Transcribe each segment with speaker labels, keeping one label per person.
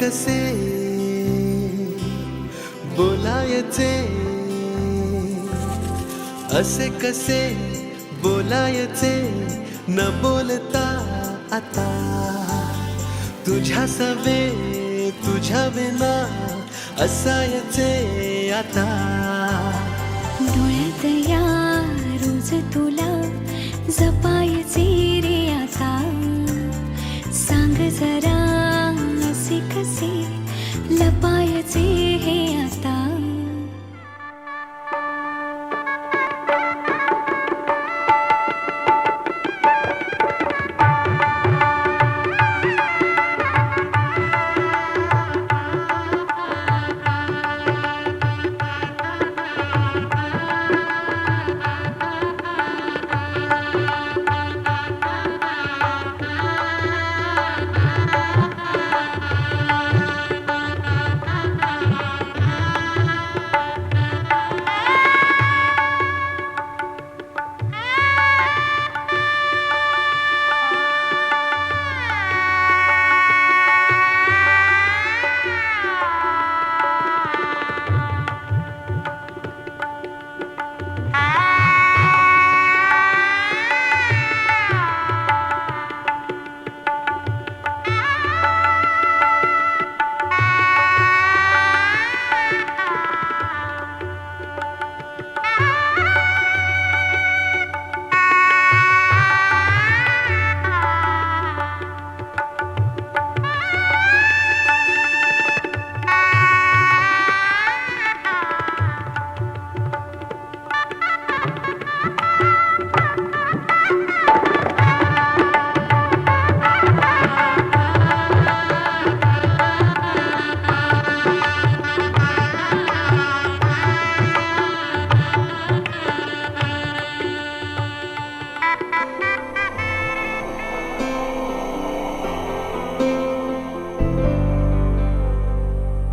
Speaker 1: कसे बोलायचे, असे कसे बोलायचे न बोलता आता, तुझ्या सवे तुझ्या विना असायचे आता.
Speaker 2: डोळ्यात या रोज तुला जपायचे रे आता, सांग जरा असे कसे लपायचे हे आता.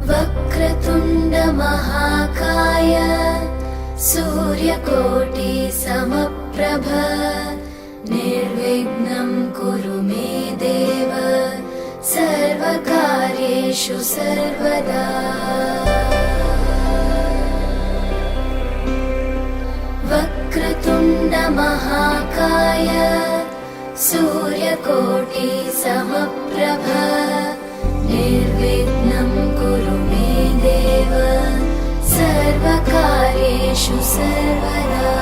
Speaker 3: वक्रतुण्ड महाकाय सूर्यकोटि समप्रभ निर्विघ्नं कुरु मे देव सर्वकार्येषु सर्वदा. वक्रतुण्ड महाकाय सूर्यकोटि समप्रभ निर्विघ्नं कुरु मे देव सर्वकार्येषु सर्वदा.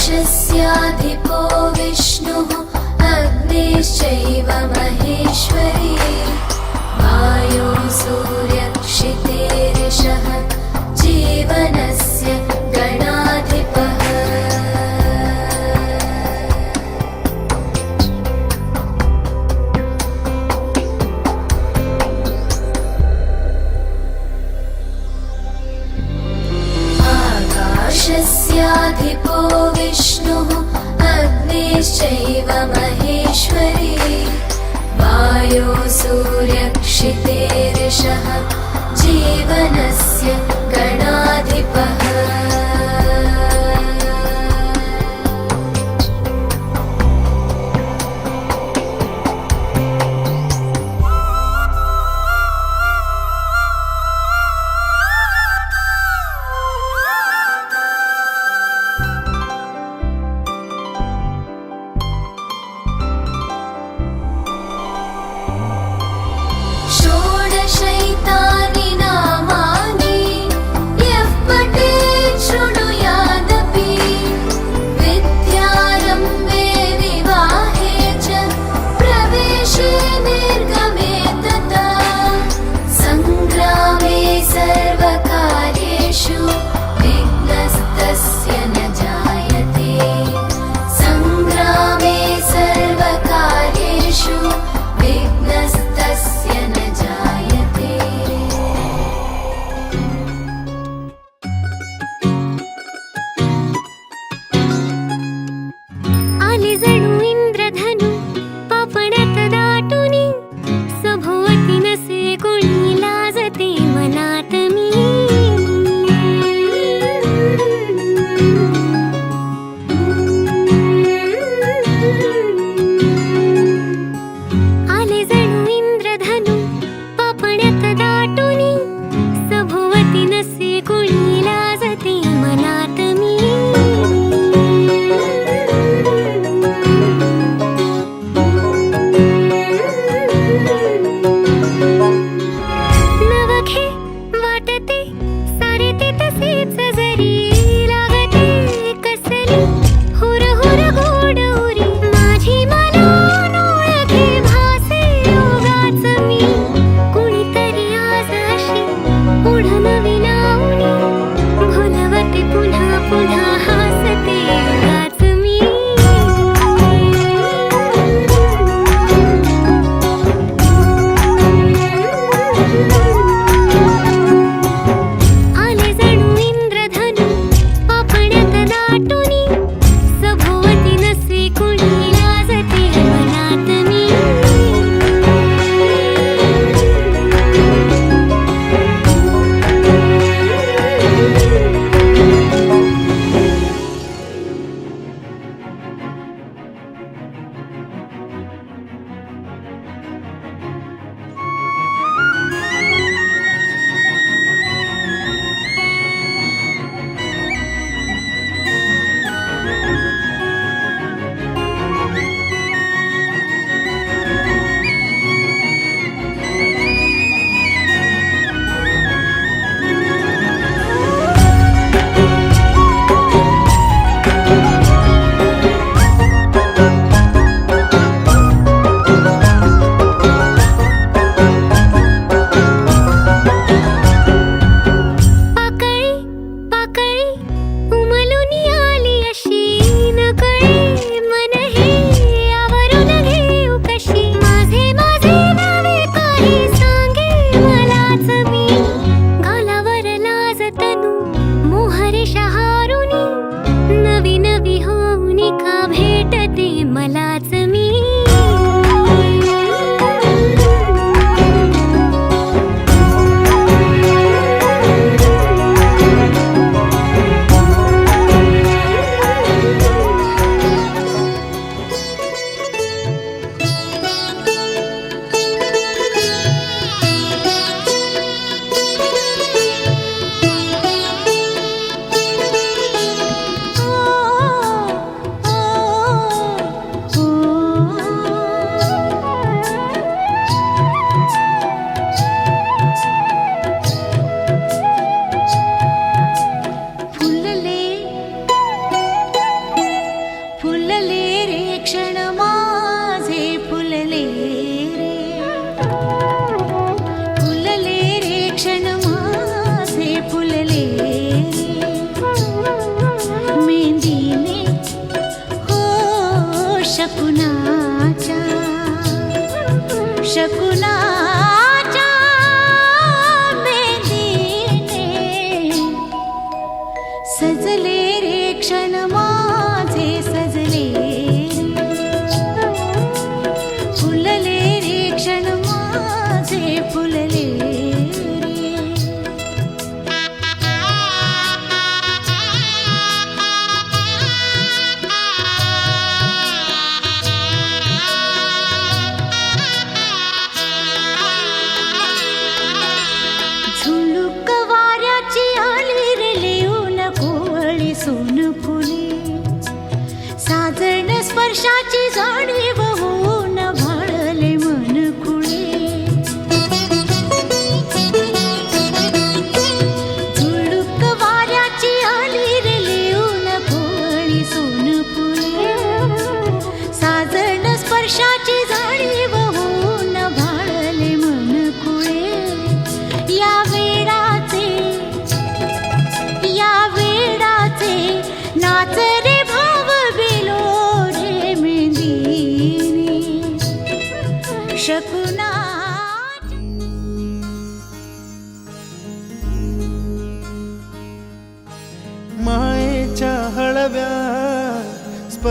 Speaker 3: आकाशस्याधिपो विष्णुः अग्निश्चैव महेश्वरी वायो सूर्यक्षितेरिषः जीवनस्य गणाधिपः. आकाशस्याधिपो विष्णुः अग्निश्चैव महेश्वरी वायो सूर्यक्षितेरिषः जीवनस्य गणाधिपः.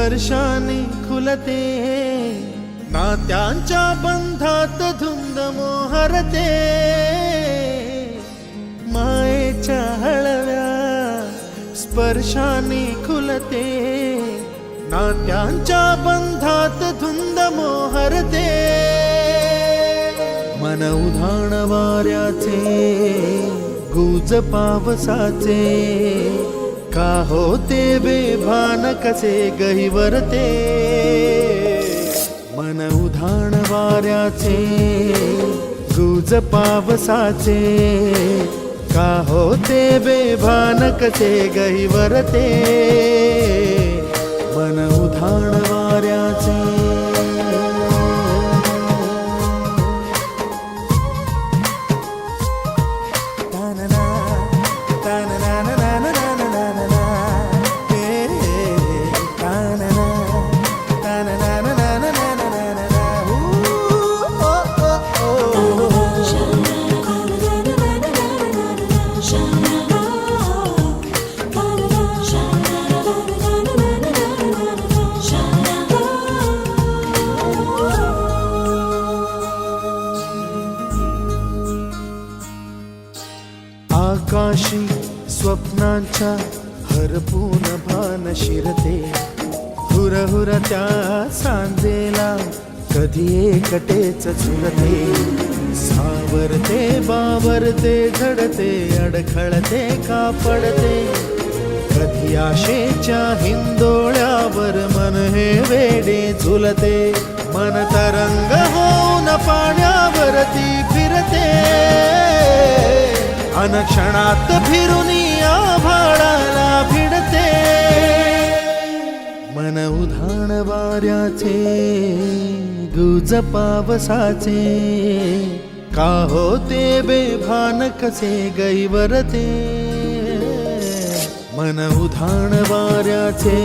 Speaker 1: स्पर्शाने खुलते, नात्यांच्या बंधात धुंद मोहरते, मायेच्या हळव्या स्पर्शाने खुलते, नात्यांच्या बंधात धुंद मोहरते, मन उधाण वाऱ्याचे गुज पावसाचे, का होते बेभान कसे गहिवरते, मन उधाण वाऱ्याचे गुज पावसाचे, का होते बेभान कसे गहिवरते, मन उधाण वाऱ्याचे. आकाशी स्वप्नांच्या हरपून भान शिरते, हुरहुर त्या सांजेला कधी एकटेच झुलते, सावरते बावरते झडते, अडखळते का पडते, कधी आशेच्या हिंदोळ्यावर मन हे वेडे झुलते, मन तरंग होऊन पाण्यावरती फिरते, अनक्षणात फिरून आभाळाला भिडते, मन उधाण वाऱ्याचे गुज पावसाचे, का होते बेभान कसे गैवरते, मन उधाण वाऱ्याचे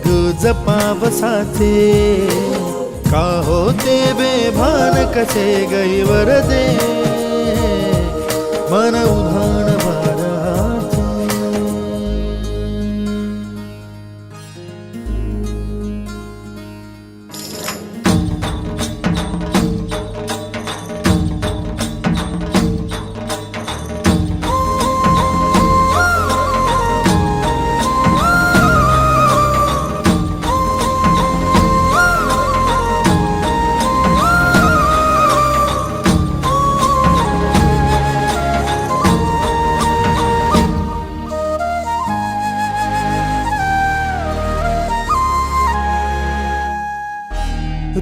Speaker 1: गुज पावसाचे, का होते बेभान कसे गैवरते, मन उधाण वाऱ्याचे.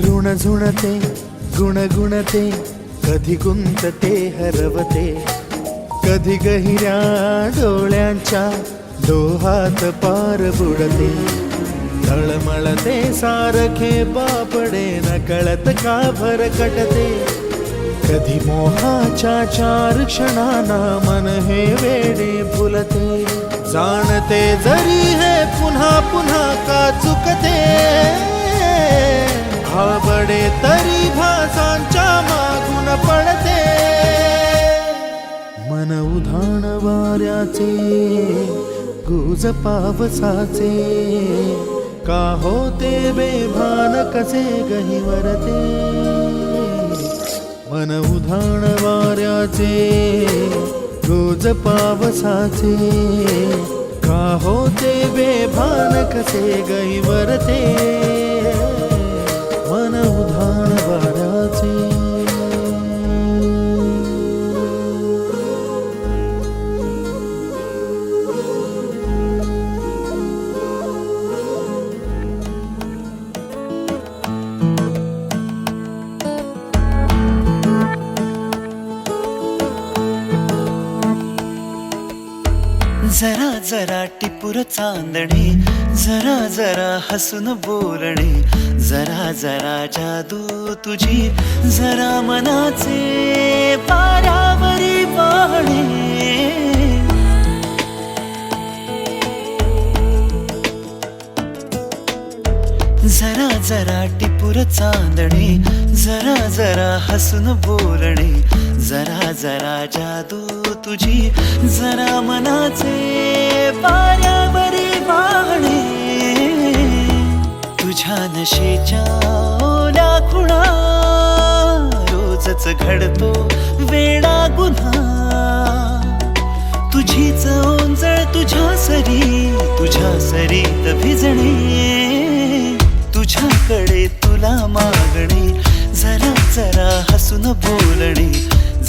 Speaker 1: ऋण झुणते गुणगुणते, कधी गुंतते हरवते, कधी गहिऱ्या डोळ्यांच्या डोहात पार बुडते, तळमळते सारखे बापडे नकळत का भरकटते, कधी मोहाच्या चार क्षणांना मन हे वेडे फुलते, जाणते जरी हे पुन्हा पुन्हा का चुकते, भाबडे तरी भासांच्या मागून पडते, मन उधाण वाऱ्याचे गुज पावसाचे, का होते बेभान कसे गहिवरते, मन उधाण वाऱ्याचे गुज पावसाचे, का होते बेभान कसे गहिवरते, मन उधाण वाऱ्याचे.
Speaker 4: जरा जरा टिपूर चांदणे, जरा जरा हसून बोलणे, जरा जरा जादू तुझी, जरा मनाचे पारावरी वाहणे, जरा जरा टिपूर चांदणे, जरा जरा हसून बोलणे, जरा जरा जादू तुझी, जरा मनाचे पारावरी वाहणे, तुझ्या नशेच्या ओल्या खुणा रोजच घडतो वेडा गुन्हा तुझीच ओंजळ तुझ्या सरीत भिजणे तुझ्याकडे तुला मागणे जरा जरा हसून बोलणे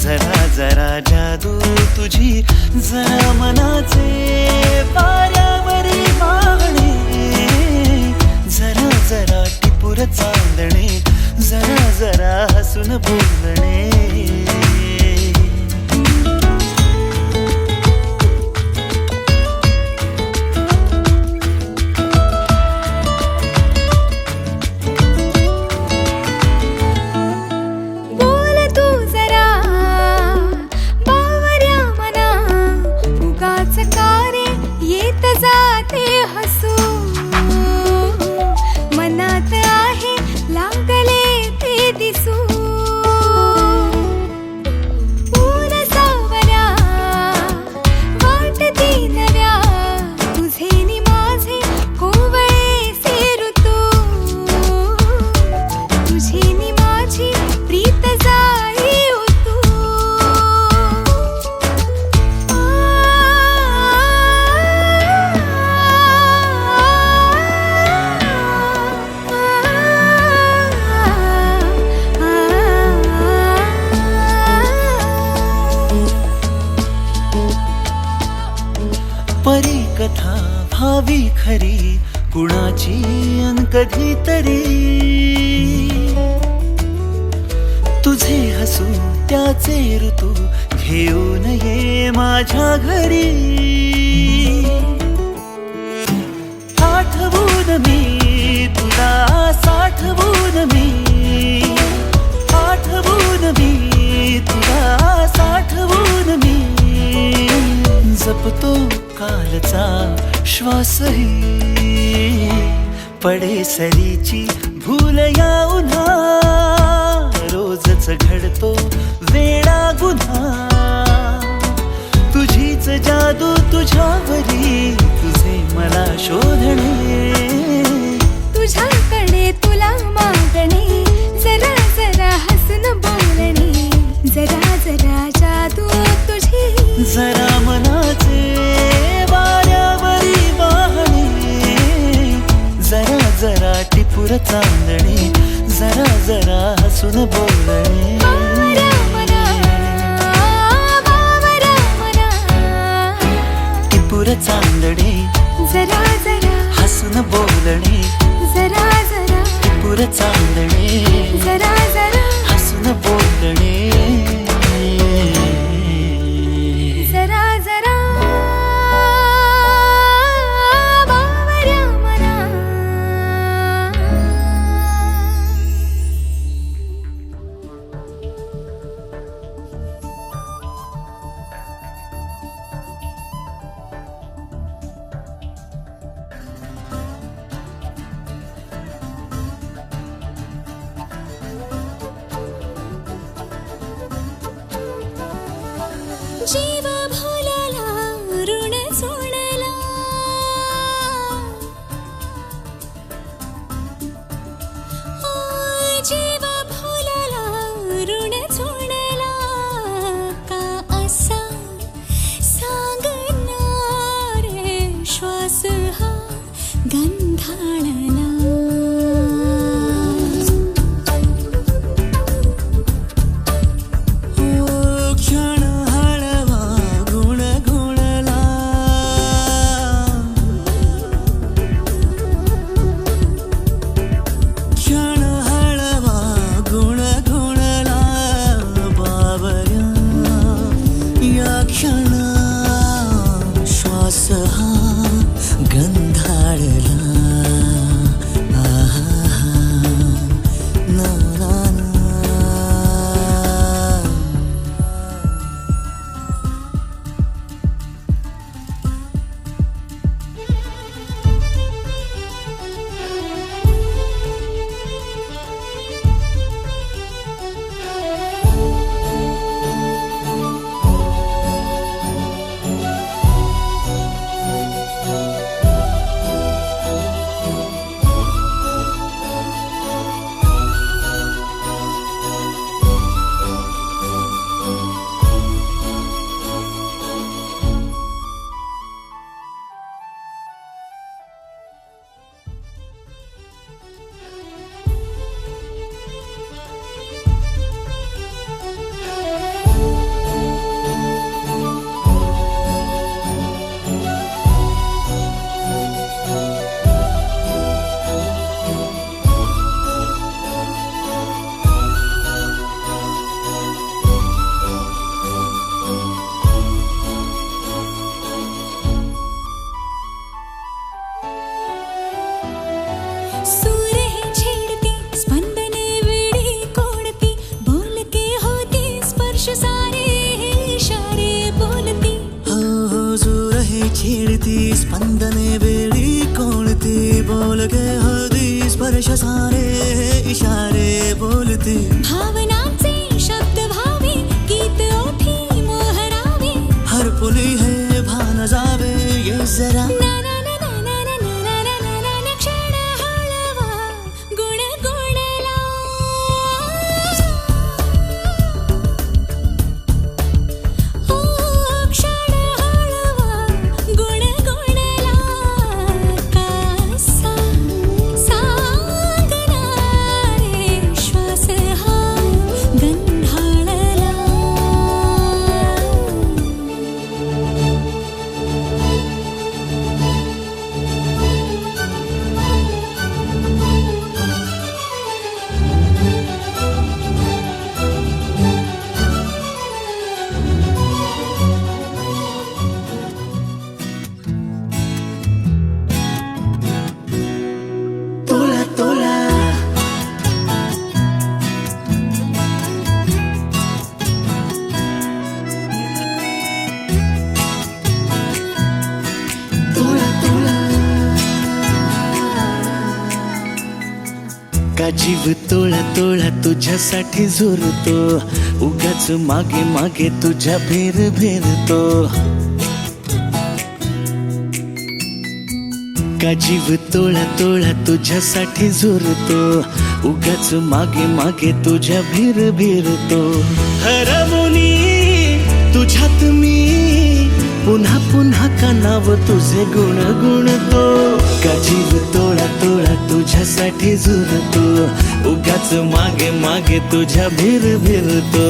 Speaker 4: जरा जरा जादू तुझी जरा मनाचे पाऱ्यावरी वाहणे जरा जरा टिपूर चांदणे जरा जरा हसून बोलणे परी कथा भावी खरी कुणाची अन कधीतरी तुझे हसू त्याचे ऋतू घेऊन ये माझ्या घरी आठवून मी तुला साठवून मी आठवून मी तुला साठवून मी जपतो कालचा श्वासही पडे सरीची भूल या उन्हा रोजच घडतो वेडा गुन्हा तुझीच जादू तुझ्यावरी तुझे मला शोधणे
Speaker 2: तुझ्याकडे तुला मागणे जरा जरा हसून बोलणे जरा जरा जादू तुझी
Speaker 4: जरा मनाचे वाऱ्यावरी वाहणे जरा जरा टिपूर चांदणे जरा जरा हसून बोलणे टिपूर चांदणे
Speaker 2: जरा जरा
Speaker 4: हसून बोलणे
Speaker 2: जरा जरा
Speaker 4: टिपूर चांदणे
Speaker 2: जरा जरा
Speaker 4: हसून बोलणे
Speaker 2: जरा जरा बावऱ्या मना जीव भोलाला ऋण सोडला जीव भोलाला ऋण सोडला का असा सांगणार श्वास हा गंधाळला
Speaker 4: क्षण हळवा तुझे सारे इशारे बोलते,
Speaker 2: भावनांचे शब्द भावे गीत ओठी मोहरावे,
Speaker 4: हरपुली है भान जावे ये जरा,
Speaker 2: ना ना ना ना ना ना ना ना ना ना ना क्षण हळवा गुणगुणला, ओ क्षण हळवा गुणगुणला, कसा सांगणार रे श्वास हा गंधाळला.
Speaker 4: तोला तोला तोला तोला, का जीव तोळा तोळा तुझ्यासाठी झुरतो, उगाच मागे मागे तुझ्या भेर भेरतो, का जीव तोळा तोळा तुझ्यासाठी झुरतो, उगाच मागे मागे तुझ्या भीर भीरतो, हरवुनी तुझ्यात मी पुन्हा पुन्हा का नाव तुझे गुण गुणतो, का जीव तोळा तोळा तुझ्यासाठी झुरतो, उगाच मागे मागे तुझ्या भीर भीरतो.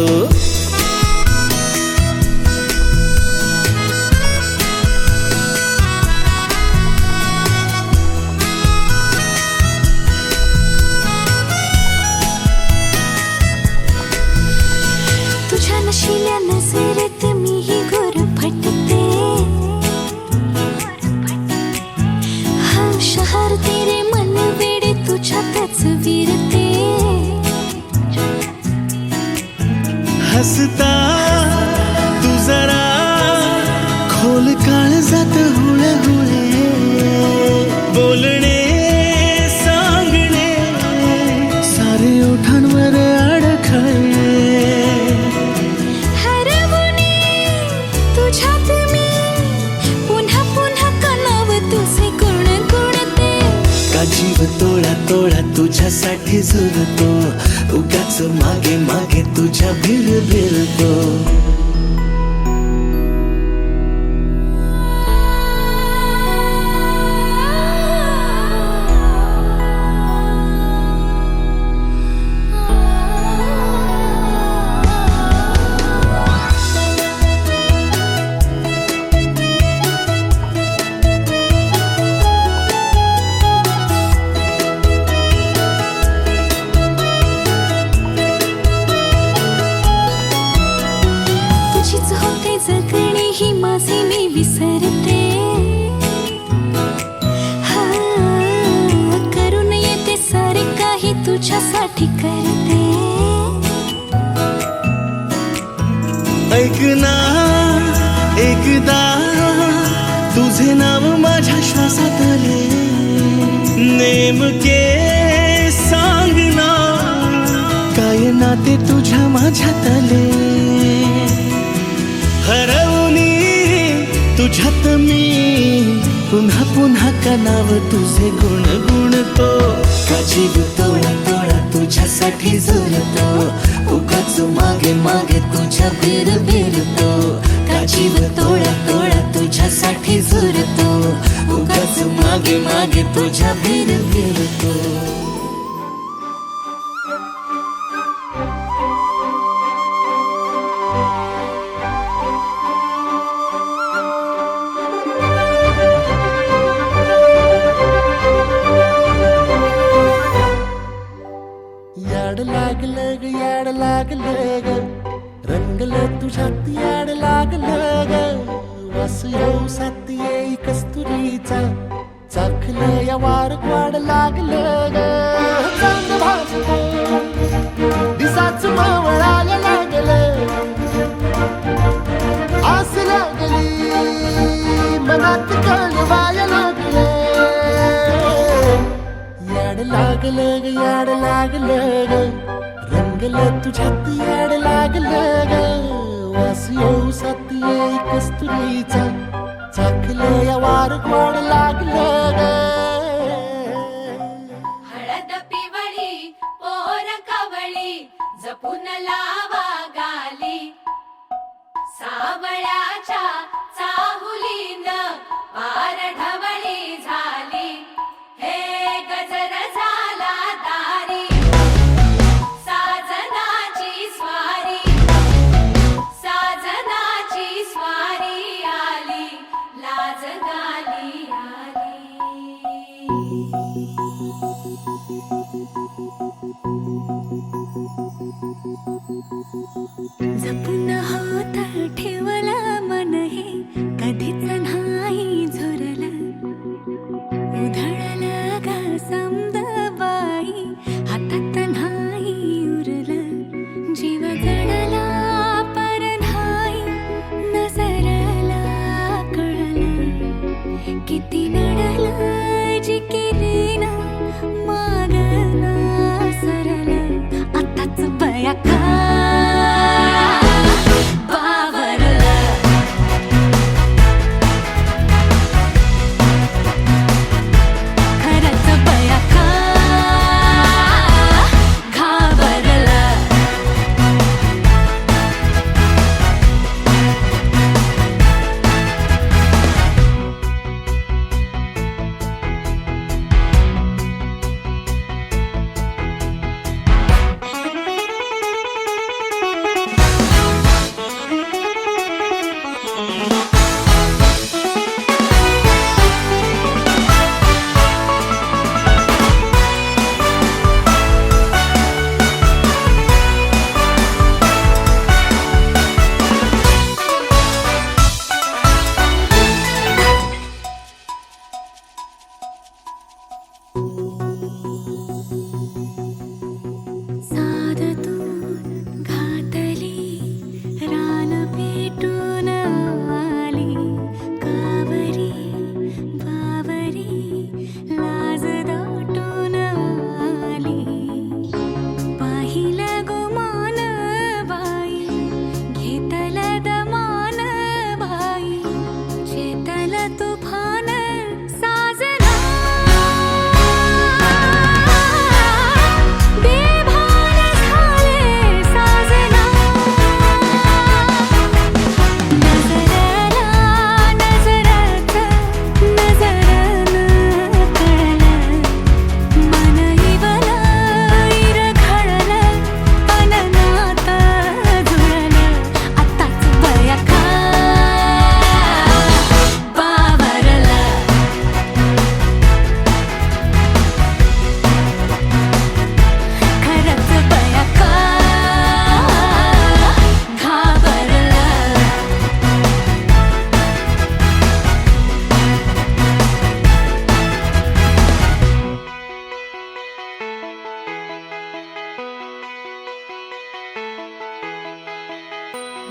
Speaker 2: तुझ्या नशिल्या नजरेत मीही गुरफटते, हा शहर तेरे मन वेडे तुझ्यातच विरते,
Speaker 4: हसता तू जरा खोल काळजात हुळे हुळे, बोलणे सांगणे सारे ओठांवर अडखळे,
Speaker 2: हरवुनी तुझ्यात मी पुन्हा पुन्हा कणाव तुझे गुण गुणते,
Speaker 4: का जीव तोळा तोळा तुझ्यासाठी झुरतो, उगाच मागे मागे तुझ्या भीर भीरतो.
Speaker 2: तुझीच होते जगणे ही माझे मी विसरते, हा करून येते सारे काही तुझ्यासाठी करते,
Speaker 4: ऐक ना एकदा तुझे नाव माझ्या श्वासात आले, नेमके सांग ना काय नाते तुझ्या माझ्यात आले, हरवुनी तुझ्यात मी पुन्हा पुन्हा का नाव तुझे गुण गुणतो, का जीव तोळा तोळा तुझ्यासाठी झुरतो, उगाच मागे मागे तुझ्या भीर भीरतो, का जीव तोळा तोळा तुझ्यासाठी झुरतो, उगाच मागे मागे तुझ्या भीर भीरतो.
Speaker 1: याड लागलं ग याड लागलं ग, रंगलं तुझ्यात याड लागलं ग, वास येऊ साथ येई कस्तुरीचा, चाखलं या वार वाड लागलं ग, चांग भाजतो दिसाच मावळायला लागलं, आस लागली मनात कळवायला लागलं, याड लागलं तुझ्यात याड लागलं ग वास येऊ साथ येई कस्तुरीचा चाकलं या वार गोड लागलं ग
Speaker 3: हळद पिवळी पोर कवळी जपून लावा गाली सावळ्याच्या चाहुलीन पार ढवळी झाली हे गजर झाला दारी साजनाची स्वारी आली लाज गाली आली
Speaker 2: जपून होत ठेवलं मन हे कधीच नाही झुरलं उधळलं ग समद बाई हातात नाही उरलं जीव जडला पर नाही नजरला कळलं किती नडलं जी केली ना मागना सरलं आताच बया का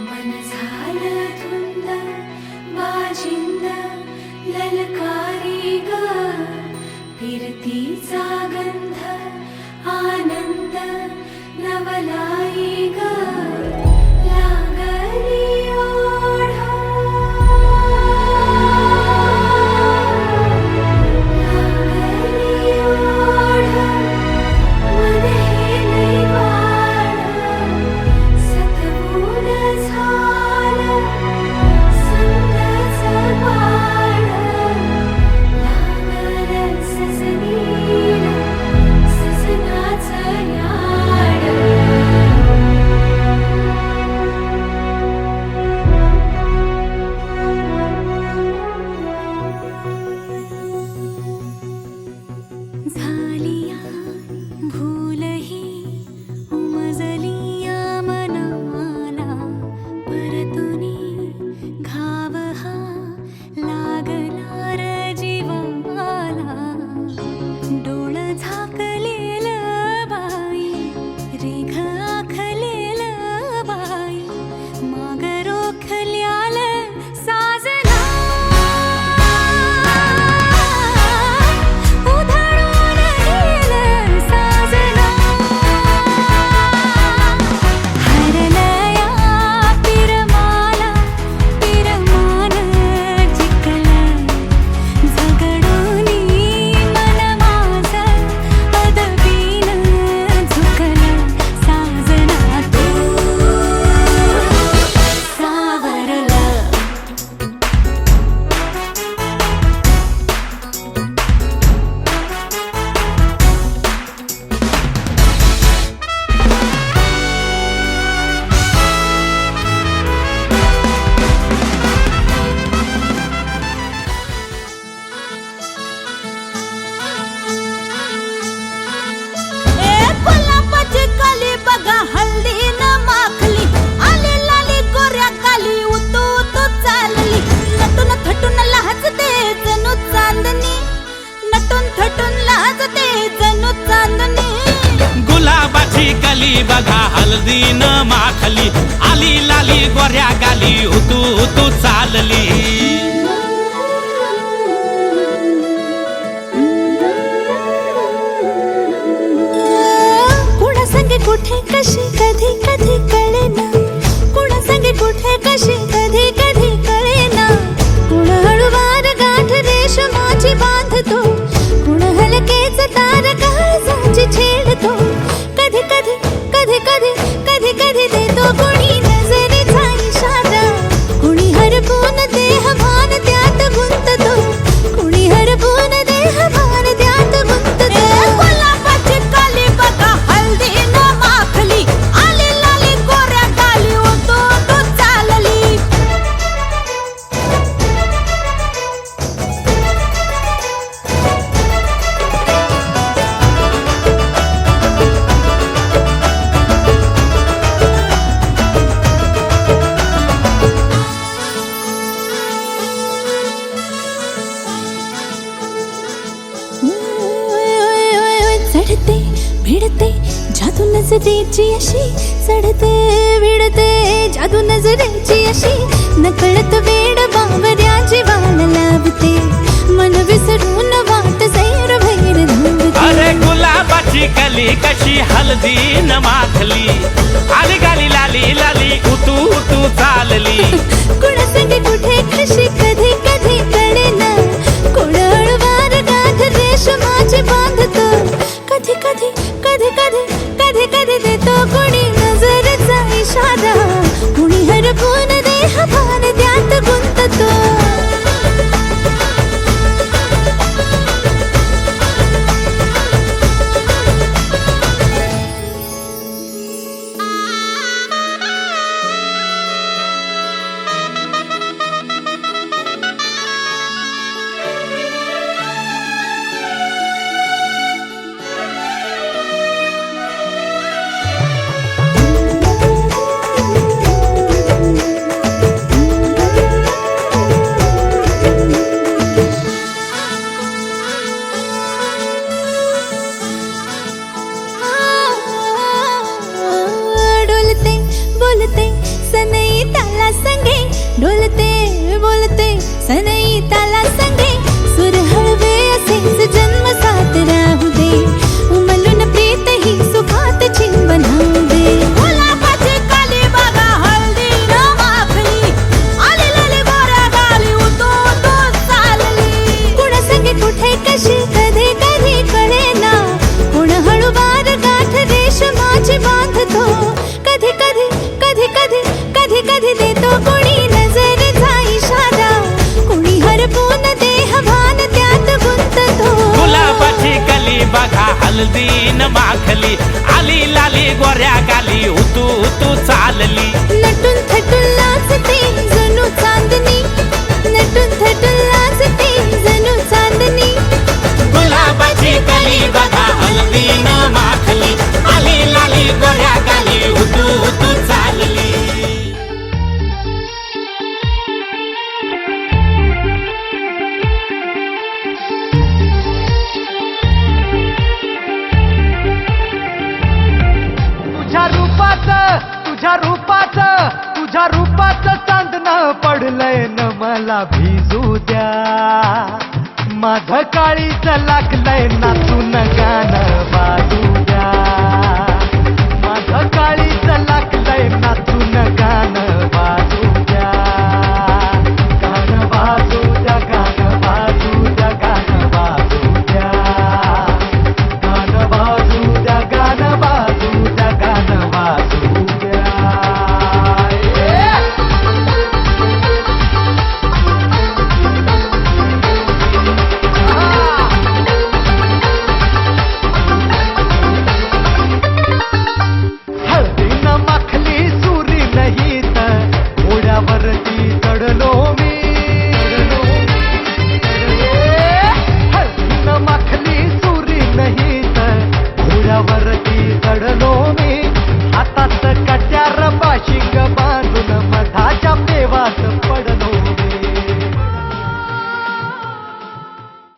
Speaker 3: मन झालं धुंद बाजिंद ललकारी ग फिरतीचा गंध आनंद नवलाई ग लागली ओढ लागली ओढ मन हे वाढ सतबूड झालं संगच बाळ लागलं सजनीला सजनाचं याड
Speaker 5: बघा हळदीन माखली आली लाली गोऱ्या गाली उतू उतू चालली
Speaker 2: कुणा संगे कुठे कशी कधी कधी कळेना कुणा संगे कुठे कशी कधी कधी कळेना कुण हळूवार गाठ रेशमाची बांधतो कुण हलकेच तार काळजाची छेडतो कधी कधी कधी कधी कधी कधी देतो कुणी नजरेचा इशारा कुणी हरपून देह भान त्यात गुंततो कुणी हरपून देह भान त्यात गुंततो गुलाबाची काली बघा हल्दी न माखली आली लाली गोऱ्या गाली उतू उतू चालली चढते भिडते जादू नजरेची अशी चढते भिडते जादू नजरेची अशी नकळत वेड बावऱ्याची वाल लाभते मन विसरून वाट सैर भैर धावते
Speaker 5: अरे गुलाबाची कली कशी हळदीन माखली आली गाली लाली लाली उतू उतू चालली
Speaker 2: कुणा संगे कुठे कशी कधी कधी कळेना कुण हळूवार गाठ रेशमाची बांधतो कधी कधी कधी कधी कधी कधी देतो कुणी नजरेचा इशारा कुणी हरपून देह भान त्यात गुंततो डोलते बोलते सनई ताला संगे डोलते बोलते सनई ताला संगे सुर हळवे असेच जन्म साथ राहू दे उमलून प्रीत ही सुखात चिंबन होऊ दे गुलाबाची काली बघा हळदी न माखली आली लाली गोऱ्या गाली उतू उतू चालली कुणा संगे कुठे कशी कधी कधी कळेना कुण हळूवार गाठ रेशमाची बांधतो कधी कधी कधी कधी कधी कधी देतो कुणी नजरेचा इशारा कुणी हरपून देह भान त्यात गुंततो
Speaker 5: गुलाबाची कली बघा हळदीन माखली आली लाली गोऱ्या गाली उतू उतू चालली
Speaker 2: नटून थटून लाजते जणू चांदणी नटून थटून लाजते जणू चांदणी
Speaker 5: गुलाबाची कली बघा हळदीन माखली आली लाली गोऱ्या गाली उतू उतू चालली
Speaker 1: तुझ्या रूपाचं चांदणं पडलंय न मला भिजू द्या माझं काळीच लागलंय नाचून गाणं वाजू द्या माझं काळीच लागलंय नाचून